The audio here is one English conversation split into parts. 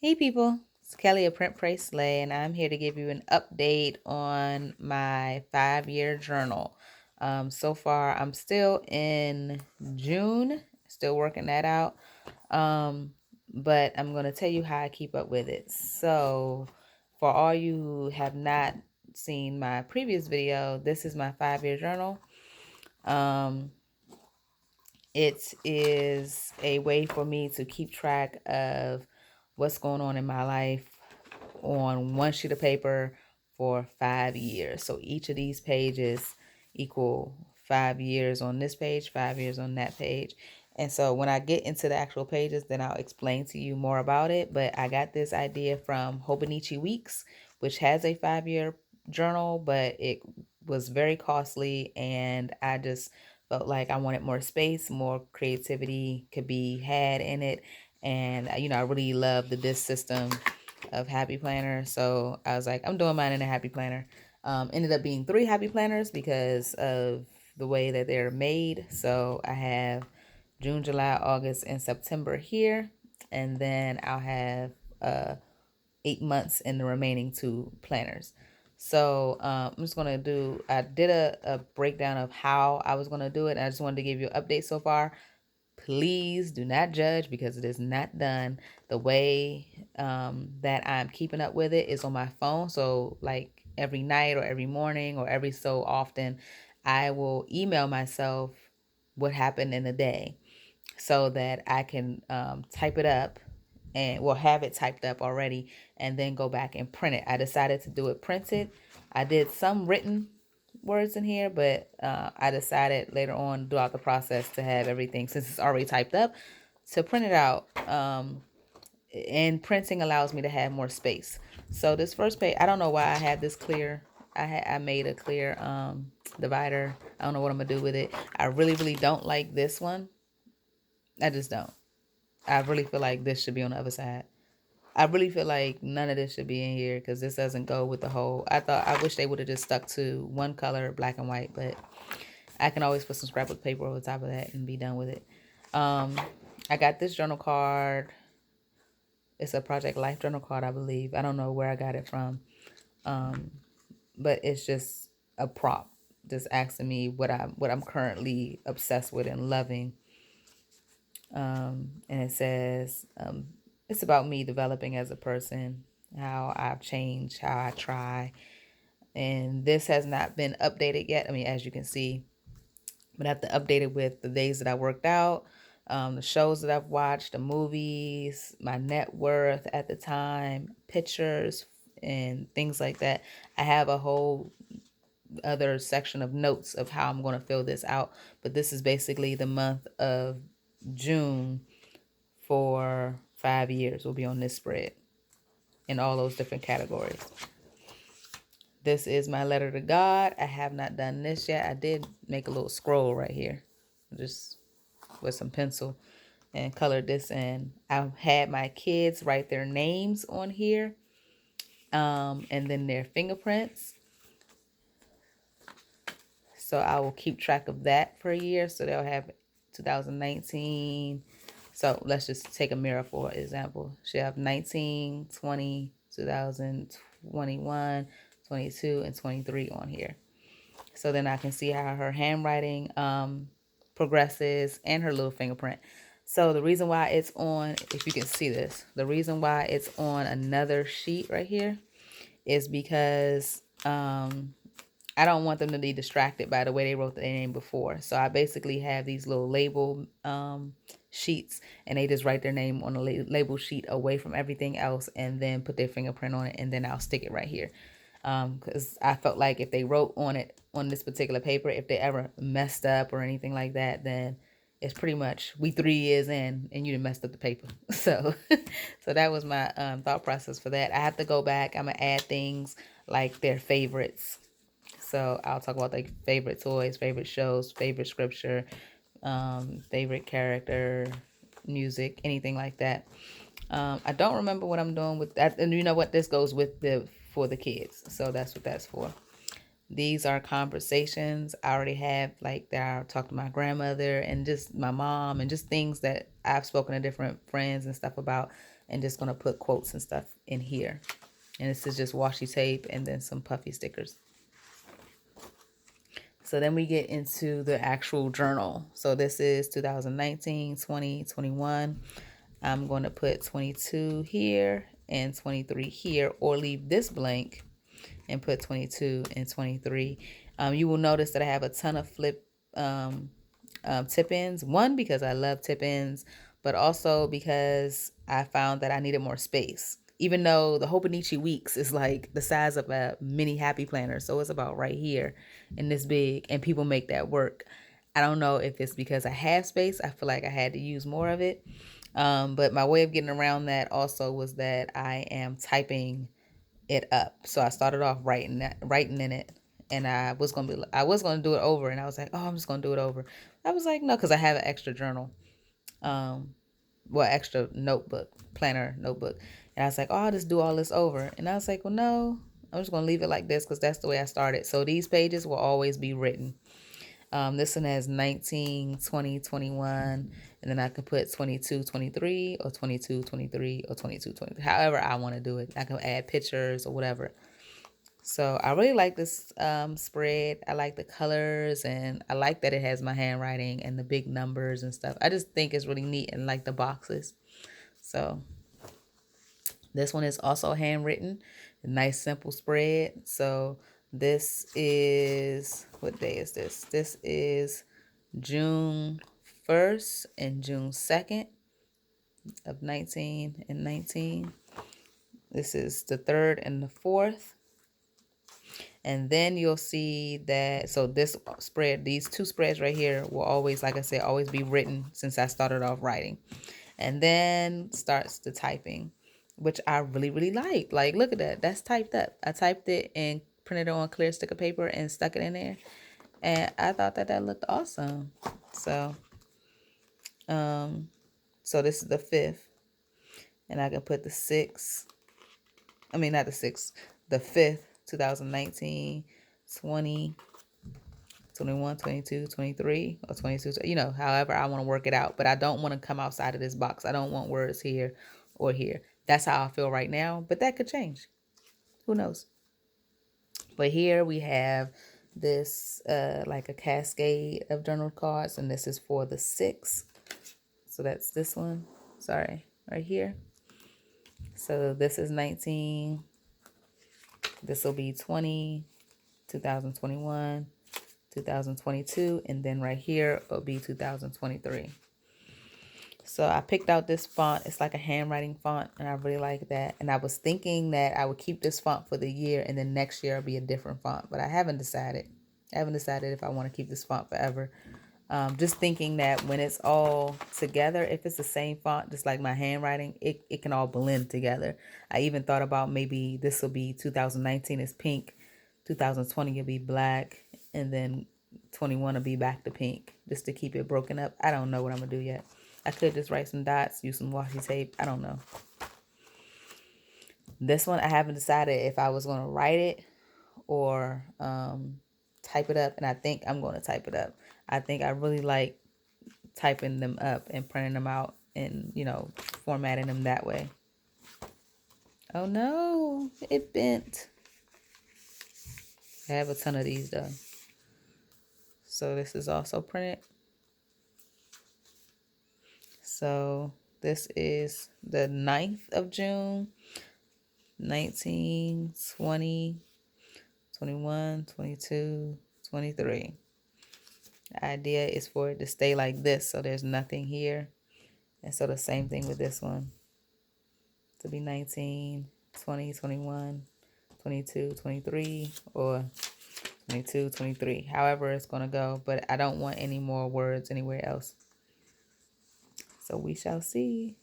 Hey people, it's Kelly of Print Pray Slay, and I'm here to give you an update on my 5-year journal. So far, I'm still in June, still working that out, but I'm going to tell you how I keep up with it. So, for all you who have not seen my previous video, this is my 5-year journal. It is a way for me to keep track of what's going on in my life on one sheet of paper for 5 years. So each of these pages equal 5 years on this page, 5 years on that page. And so when I get into the actual pages, then I'll explain to you more about it. But I got this idea from Hobonichi Weeks, which has a 5-year journal, but it was very costly, and I just felt like I wanted more space, more creativity could be had in it. And I really love the disc system of Happy Planner, so I was like, I'm doing mine in a Happy Planner. Ended up being 3 Happy Planners because of the way that they're made. So I have June, July, August, and September here, and then I'll have 8 months in the remaining 2 planners. So I'm just going to I did a breakdown of how I was going to do it. And I just wanted to give you an update so far. Please do not judge because it is not done. The way that I'm keeping up with it is on my phone. So like every night or every morning or every so often, I will email myself what happened in the day so that I can type it up and have it typed up already and then go back and print it. I decided to do it printed. I did some written words in here, but I decided later on throughout the process to have everything, since it's already typed up, to print it out. And printing allows me to have more space. So this first page, I don't know why I had this clear. I made a clear divider. I don't know what I'm gonna do with it. I really don't like this one. I just don't. I really feel like this should be on the other side. I really feel like none of this should be in here because this doesn't go with the whole. I wish they would have just stuck to one color, black and white, but I can always put some scrapbook paper over top of that and be done with it. I got this journal card. It's a Project Life journal card, I believe. I don't know where I got it from, but it's just a prop, just asking me what I'm currently obsessed with and loving. And it says it's about me developing as a person, how I've changed, how I try. And this has not been updated yet. I mean, as you can see, but I have to update it with the days that I worked out, the shows that I've watched, the movies, my net worth at the time, pictures, and things like that. I have a whole other section of notes of how I'm going to fill this out. But this is basically the month of June for 5 years will be on this spread in all those different categories. This is my letter to God. I have not done this yet. I did make a little scroll right here, just with some pencil, and colored this in. I've had my kids write their names on here, and then their fingerprints. So I will keep track of that for a year. So they'll have 2019. So let's just take a mirror for example. She'll have 19, 20, 2021, 22, and 23 on here. So then I can see how her handwriting progresses and her little fingerprint. So the reason why it's on, if you can see this, the reason why it's on another sheet right here is because I don't want them to be distracted by the way they wrote their name before. So I basically have these little label sheets, and they just write their name on a label sheet away from everything else and then put their fingerprint on it, and then I'll stick it right here. Because I felt like if they wrote on it on this particular paper, if they ever messed up or anything like that, then it's pretty much we 3 years in and you done messed up the paper. So so that was my thought process for that. I have to go back. I'm gonna add things like their favorites. So I'll talk about like favorite toys, favorite shows, favorite scripture, favorite character, music, anything like that. I don't remember what I'm doing with that. And you know what? This goes with for the kids. So that's what that's for. These are conversations I already have, like that I talk to my grandmother and just my mom, and just things that I've spoken to different friends and stuff about, and just gonna put quotes and stuff in here. And this is just washi tape and then some puffy stickers. So then we get into the actual journal. So this is 2019, 20, 21. I'm going to put 22 here and 23 here, or leave this blank and put 22 and 23. You will notice that I have a ton of flip tip ends. One, because I love tip ends, but also because I found that I needed more space. Even though the Hobonichi Weeks is like the size of a mini happy planner, so it's about right here and this big, and people make that work. I don't know if it's because I have space. I feel like I had to use more of it. But my way of getting around that also was that I am typing it up. So I started off writing in it, and I was gonna do it over, and I was like, oh, I'm just gonna do it over. I was like, no, because I have an extra journal, extra notebook, planner notebook, and I was like, oh, I'll just do all this over, and I was like, well, no, I'm just gonna leave it like this because that's the way I started. So these pages will always be written. This one has 19, 20, 21, and then I can put 22, 23, or 22, 23, or 22, 23, however I want to do it. I can add pictures or whatever. So I really like this spread. I like the colors, and I like that it has my handwriting and the big numbers and stuff. I just think it's really neat, and like the boxes. So this one is also handwritten, a nice simple spread. So this is, what day is this? This is June 1st and June 2nd of 19 and 19. This is the 3rd and the 4th. And then you'll see that, so this spread, these two spreads right here will always, like I said, always be written since I started off writing. And then starts the typing, which I really, really like. Like, look at that. That's typed up. I typed it and printed it on clear sticker paper and stuck it in there. And I thought that that looked awesome. So, so this is the 5th. And I can put the 6th. I mean, not the 6th. The 5th, 2019, 20, 21, 22, 23, or 22, you know, however I want to work it out. But I don't want to come outside of this box. I don't want words here or here. That's how I feel right now, but that could change. Who knows? But here we have this like a cascade of journal cards, and this is for the 6th. So that's this one. Sorry, right here. So this is 19. This will be 20, 2021, 2022, and then right here will be 2023. So I picked out this font. It's like a handwriting font, and I really like that. And I was thinking that I would keep this font for the year, and then next year it'll be a different font, but I haven't decided. I haven't decided if I want to keep this font forever. Just thinking that when it's all together, if it's the same font, just like my handwriting, it can all blend together. I even thought about maybe this will be 2019 is pink, 2020 will be black, and then 21 will be back to pink, just to keep it broken up. I don't know what I'm going to do yet. I could just write some dots, use some washi tape. I don't know. This one, I haven't decided if I was going to write it or type it up, and I think I'm going to type it up. I think I really like typing them up and printing them out and, you know, formatting them that way. Oh no, it bent. I have a ton of these though. So this is also printed. So this is the 9th of June, 19, 20, 21, 22, 23. The idea is for it to stay like this, so there's nothing here. And so the same thing with this one. To be 19, 20, 21, 22, 23, or 22, 23. However it's going to go, but I don't want any more words anywhere else. So we shall see.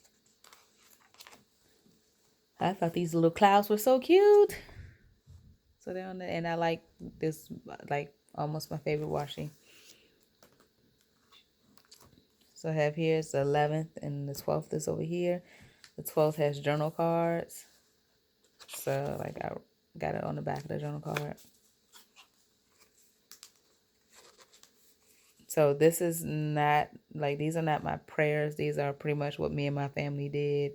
I thought these little clouds were so cute. So they're on the, and I like this, like almost my favorite washi. So I have here is the 11th and the 12th is over here. The 12th has journal cards. So like I got it on the back of the journal card. So this is not like, these are not my prayers. These are pretty much what me and my family did.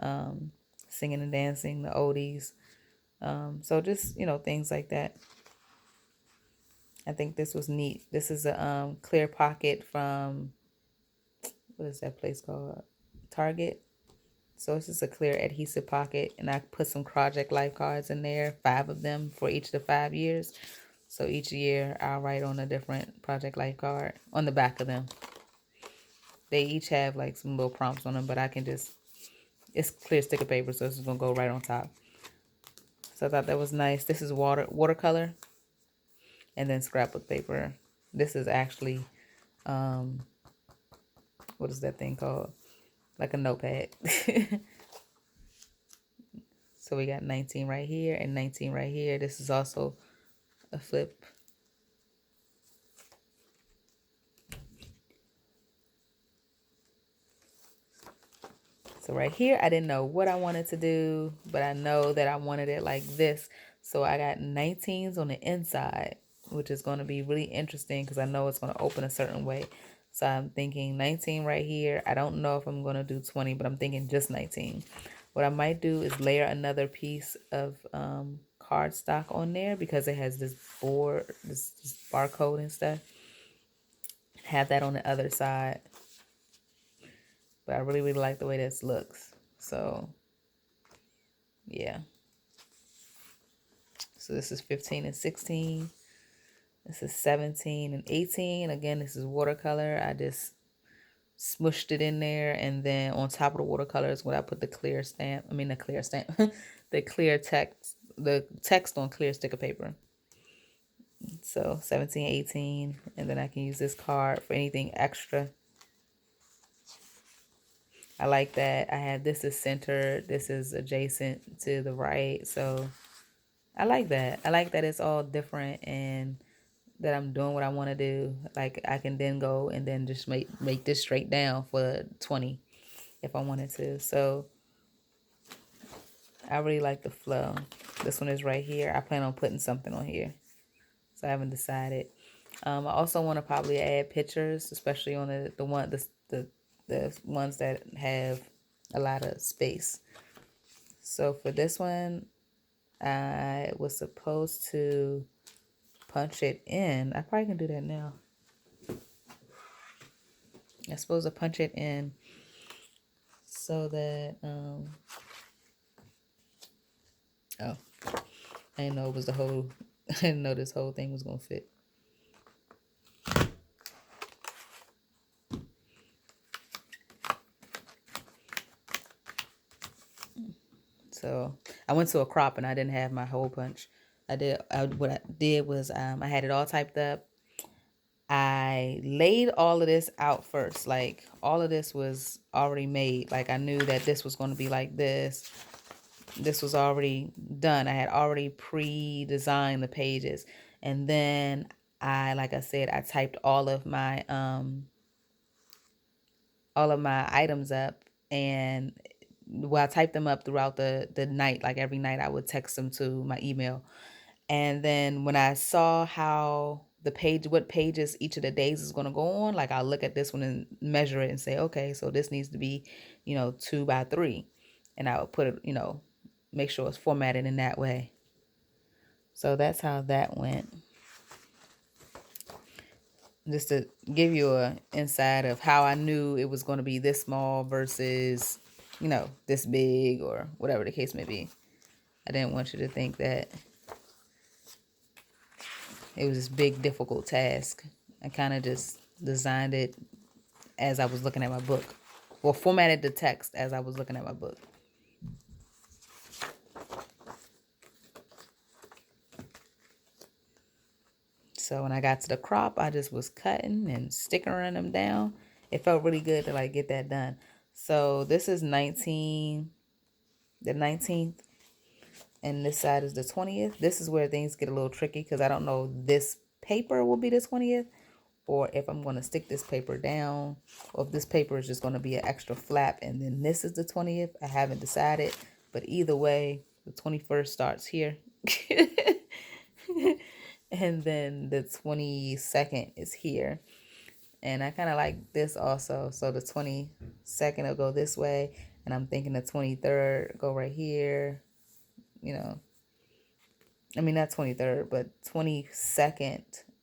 Um, Singing and dancing, the oldies. So just, things like that. I think this was neat. This is a clear pocket from, what is that place called? Target. So it's just a clear adhesive pocket, and I put some Project Life cards in there, 5 of them for each of the 5 years. So each year I'll write on a different Project Life card on the back of them. They each have like some little prompts on them, but I can just, it's clear sticker paper, so it's just gonna go right on top. So I thought that was nice. This is watercolor, and then scrapbook paper. This is actually, what is that thing called? Like a notepad. So we got 19 right here and 19 right here. This is also a flip. So right here, I didn't know what I wanted to do, but I know that I wanted it like this. So I got 19s on the inside, which is going to be really interesting because I know it's going to open a certain way. So I'm thinking 19 right here. I don't know if I'm going to do 20, but I'm thinking just 19. What I might do is layer another piece of cardstock on there because it has this board, this barcode and stuff. Have that on the other side. But I really, really like the way this looks. So, yeah. So this is 15 and 16. This is 17 and 18. Again, this is watercolor. I just smushed it in there. And then on top of the watercolor is what I put the clear stamp. I mean, the clear stamp. The clear text. The text on clear sticker paper. So 17, 18. And then I can use this card for anything extra. I like that. I have, this is centered. This is adjacent to the right. So I like that. I like that it's all different and that I'm doing what I want to do. Like I can then go and then just make this straight down for 20 if I wanted to. So I really like the flow. This one is right here. I plan on putting something on here. So I haven't decided. I also want to probably add pictures, especially on the ones that have a lot of space. So for this one, I was supposed to punch it in. I probably can do that now. I'm supposed to punch it in so that, oh, I didn't know it was the whole, I didn't know this whole thing was going to fit. So I went to a crop and I didn't have my hole punch. What I did was, I had it all typed up. I laid all of this out first. Like all of this was already made. Like I knew that this was going to be like this. This was already done. I had already pre-designed the pages. And then like I said, I typed all of my items up, and I typed them up throughout the night. Like every night I would text them to my email. And then when I saw how what pages each of the days is going to go on, like I'll look at this one and measure it and say, okay, so this needs to be, 2 by 3. And I would put it, make sure it's formatted in that way. So that's how that went. Just to give you an insight of how I knew it was going to be this small versus, this big or whatever the case may be. I didn't want you to think that it was this big, difficult task. I kind of just designed it as I was looking at my book. Well, formatted the text as I was looking at my book. So when I got to the crop, I just was cutting and stickering them down. It felt really good to like get that done. So this is the 19th, and this side is the 20th. This is where things get a little tricky because I don't know this paper will be the 20th or if I'm going to stick this paper down or if this paper is just going to be an extra flap and then this is the 20th. I haven't decided, but either way, the 21st starts here. And then the 22nd is here. And I kind of like this also. So the 22nd will go this way. And I'm thinking the 23rd go right here. You know, I mean, not 23rd, but 22nd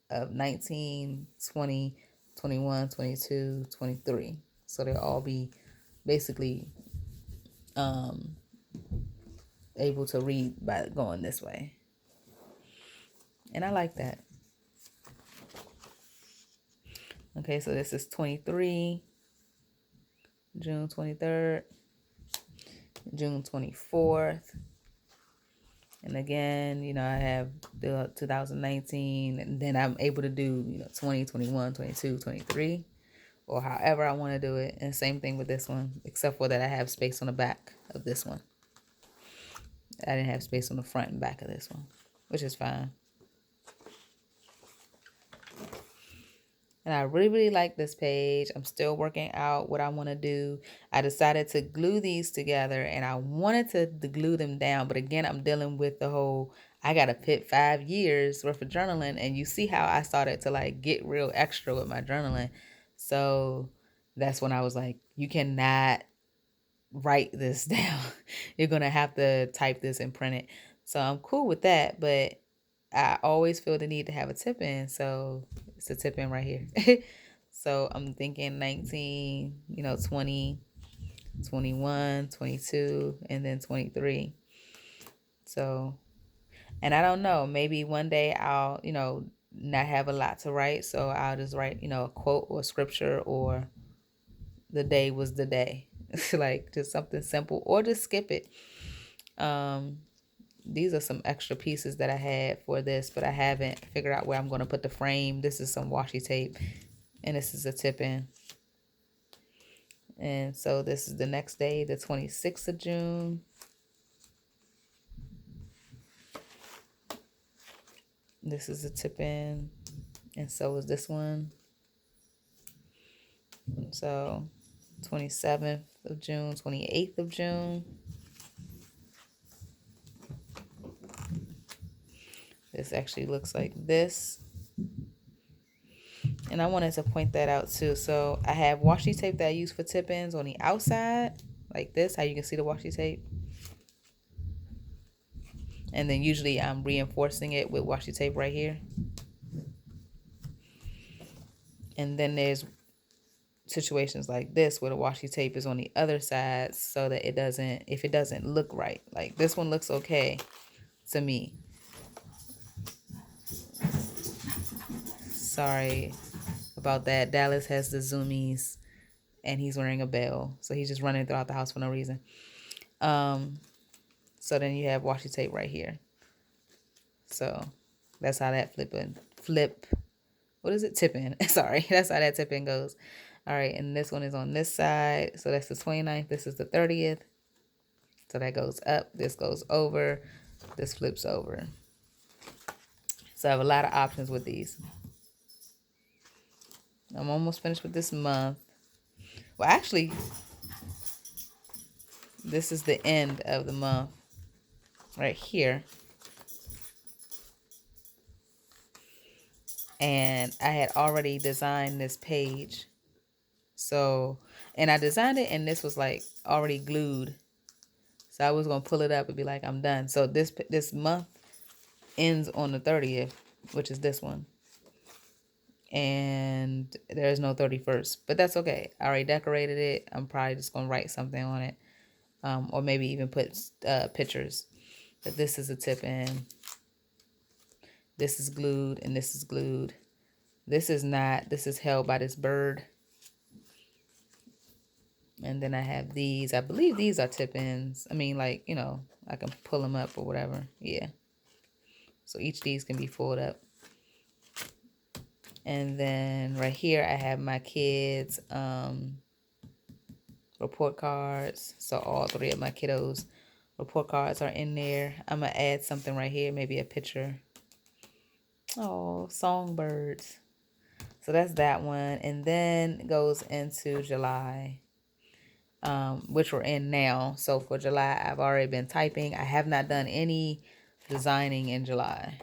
of 19, 20, 21, 22, 23. So they'll all be basically able to read by going this way. And I like that. Okay, so this is 23, June 23rd, June 24th. And again, you know, I have the 2019, and then I'm able to do, you know, 20, 21, 22, 23, or however I want to do it. And same thing with this one, except for that I have space on the back of this one. I didn't have space on the front and back of this one, which is fine. And I really, really like this page. I'm still working out what I want to do. I decided to glue these together, and I wanted to glue them down. But again, I'm dealing with the whole, I got to put 5 years worth of journaling. And you see how I started to like get real extra with my journaling. So that's when I was like, you cannot write this down. You're going to have to type this and print it. So I'm cool with that. But I always feel the need to have a tip in. So it's a tip in right here. So I'm thinking 19, you know, 20, 21, 22, and then 23. So, and I don't know, maybe one day I'll, you know, not have a lot to write. So I'll just write, you know, a quote or scripture, or the day was the day. Like just something simple, or just skip it. These are some extra pieces that I had for this, but I haven't figured out where I'm going to put the frame. This is some washi tape, and this is a tip in. And so this is the next day, the 26th of June. This is a tip in, and so is this one. So 27th of June, 28th of June. This actually looks like this. And I wanted to point that out too. So I have washi tape that I use for tip-ins on the outside, like this, how you can see the washi tape. And then usually I'm reinforcing it with washi tape right here. And then there's situations like this where the washi tape is on the other side, so that it doesn't, if it doesn't look right. Like this one looks okay to me. Sorry about that. Dallas has the zoomies, and he's wearing a bell, so he's just running throughout the house for no reason. So then you have washi tape right here. So that's how that what is it? Tip-in. Sorry, that's how that tip-in goes. All right, and this one is on this side. So that's the 29th. This is the 30th. So that goes up. This goes over. This flips over. So I have a lot of options with these. I'm almost finished with this month. Well, actually, this is the end of the month right here. And I had already designed this page. So, and I designed it, and this was like already glued. So I was going to pull it up and be like, I'm done. So this month ends on the 30th, which is this one. And there's no 31st, but that's okay. I already decorated it. I'm probably just going to write something on it. Or maybe even put pictures. But this is a tip-in. This is glued, and this is glued. This is not. This is held by this bird. And then I have these. I believe these are tip-ins. I mean, like, you know, I can pull them up or whatever. Yeah. So each of these can be folded up. And then right here, I have my kids' report cards. So all 3 of my kiddos' report cards are in there. I'm going to add something right here, maybe a picture. Oh, songbirds. So that's that one. And then it goes into July, which we're in now. So for July, I've already been typing. I have not done any designing in July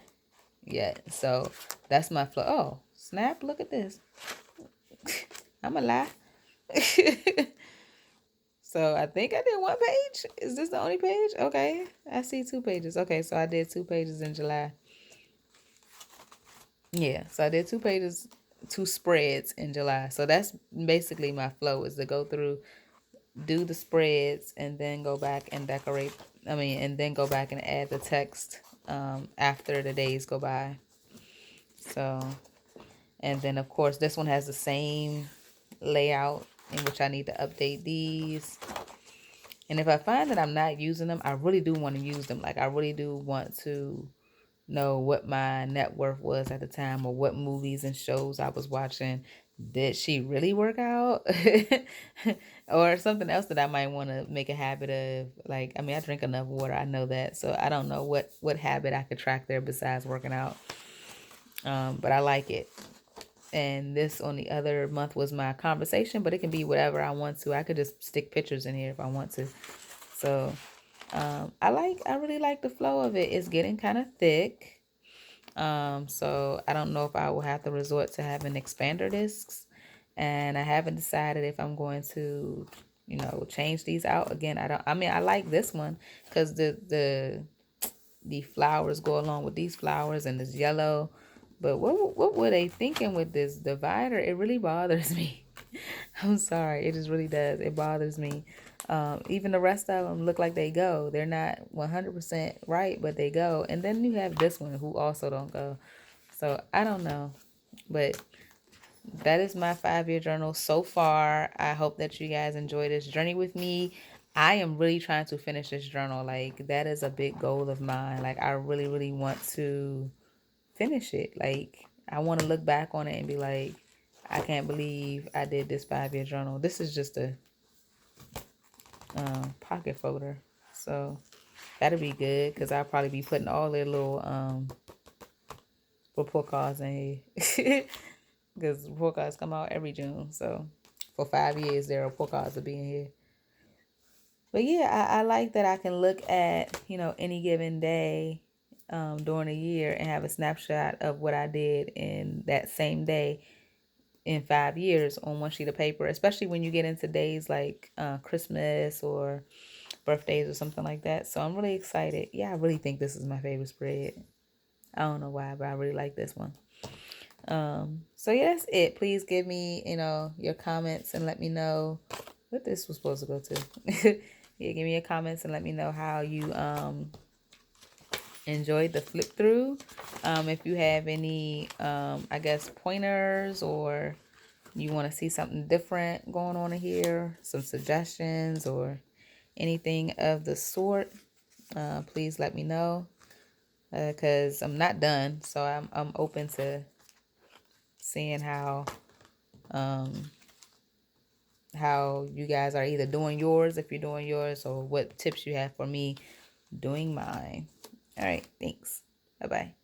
yet. So that's my flow. Oh, snap. Look at this. I'm a lie. So I think I did one page. Is this the only page? Okay. I see 2 pages. Okay, so I did 2 pages in July. Yeah, so I did 2 pages, 2 spreads in July. So that's basically my flow, is to go through, do the spreads, and then go back and decorate. And then go back and add the text after the days go by. So, and then of course this one has the same layout, in which I need to update these. And if I find that I'm not using them, I really do want to use them. Like, I really do want to know what my net worth was at the time, or what movies and shows I was watching. Did she really work out? Or something else that I might want to make a habit of. Like, I drink enough water, I know that. So I don't know what habit I could track there besides working out. But I like it. And this on the other month was my conversation, but it can be whatever I want to. I could just stick pictures in here if I want to. So I really like the flow of it. It's getting kind of thick. So I don't know if I will have to resort to having expander discs, and I haven't decided if I'm going to, change these out again. I like this one because the flowers go along with these flowers, and this yellow. But what were they thinking with this divider? It really bothers me. I'm sorry. It just really does. It bothers me. Even the rest of them look like they go. They're not 100% right, but they go. And then you have this one who also don't go. So I don't know. But that is my 5-year journal so far. I hope that you guys enjoy this journey with me. I am really trying to finish this journal. Like, that is a big goal of mine. Like, I really, really want to finish it. Like, I want to look back on it and be like, I can't believe I did this 5-year journal. This is just a pocket folder. So that'll be good, because I'll probably be putting all their little report cards in here. Because report cards come out every June. So for 5 years, their report cards will be in here. But yeah, I like that I can look at, any given day during a year and have a snapshot of what I did in that same day in 5 years on one sheet of paper, especially when you get into days like Christmas or birthdays or something like that. So I'm really excited. Yeah, I really think this is my favorite spread. I don't know why, but I really like this one. So yeah, that's it. Please give me, your comments and let me know what this was supposed to go to. Yeah, give me your comments and let me know how you enjoyed the flip through. If you have any, I guess, pointers, or you want to see something different going on in here, some suggestions or anything of the sort, please let me know, because I'm not done. So I'm open to seeing how you guys are either doing yours, if you're doing yours, or what tips you have for me doing mine. All right, thanks. Bye-bye.